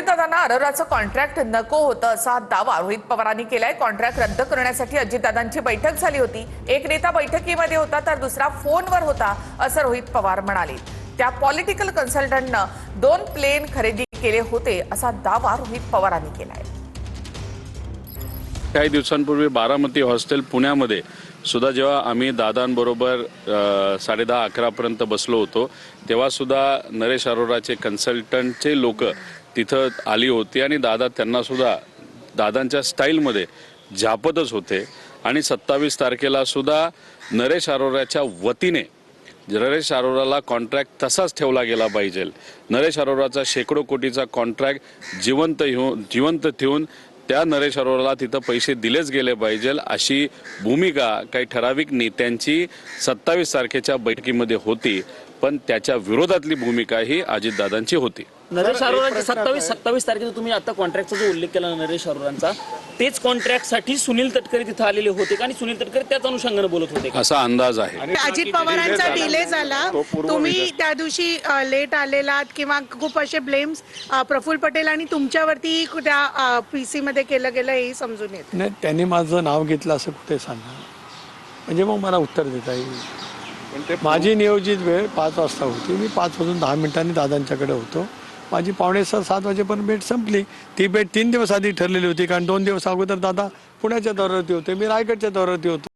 अजितदादांना अरोराचं contract नको होतं असा दावा रोहित पवारांनी केलाय। कॉन्ट्रॅक्ट रद्द करण्यासाठी अजितदादांची बैठक झाली होती। एक नेता बैठकीमध्ये होता तर दुसरा फोनवर होता असं रोहित पवार म्हणाले। त्या पॉलिटिकल कन्सल्टंटनं 2 प्लेन खरेदी केले होते असा दावा रोहित पवारांनी केलाय। काही दिवसांपूर्वी बारामती हॉस्टेल पुण्यामध्ये सुद्धा जेव्हा आम्ही दादांबरोबर 10:30-11 पर्यंत बसलो होतो तेव्हा सुद्धा नरेश अरोराचे कन्सल्टंटचे लोक तिथं आली होती आणि दादा त्यांना सुद्धा दादांच्या स्टाईलमध्ये झापतच होते। आणि 27 तारखेला सुद्धा नरेश अरोराच्या वतीने नरेश अरोराला कॉन्ट्रॅक्ट तसाच ठेवला गेला पाहिजे। नरेश अरोराचा शेकडो कोटीचा कॉन्ट्रॅक्ट जिवंत ठेवून त्या नरेश अरोराला तिथं पैसे दिलेच गेले पाहिजे अशी भूमिका काही ठराविक नेत्यांची 27 तारखेच्या बैठकीमध्ये होती। पण त्याच्या विरोधातली भूमिका ही अजितदादांची होती। नरेश अरोरांचा 27 तारखेचा तुम्ही आता कॉन्ट्रॅक्टचा जो उल्लेख केला नरेश अरोरांचा, तेच कॉन्ट्रॅक्टसाठी सुनील तटकरे तिथे आलेले होते का आणि सुनील तटकरे त्याच अनुषंगाने बोलत होते असा अंदाज आहे। अजित पवारांचा डिले झाला, तुम्ही त्या दिवशी लेट आलेलात किंवा खूप असे ब्लेम्स प्रफुल्ल पटेल आणि तुमच्यावरती त्या पीसी मध्ये केलं गेलं हे समजून येत नाही। त्यांनी माझं नाव घेतलं असं कुठे सांगा, म्हणजे मग मला उत्तर देता येईल। माझी नियोजित वेळ 5 वाजता होती, मी 5 वाजून 10 मिनिटांनी दादांच्याकडे होतो। माझी 6:45-7 वाजेपर्यंत भेट संपली। ती भेट 3 दिवस आधी ठरलेली होती, कारण 2 दिवस अगोदर दादा पुण्याच्या दौऱ्यावरती होते, मी रायगडच्या दौऱ्यावरती होतो।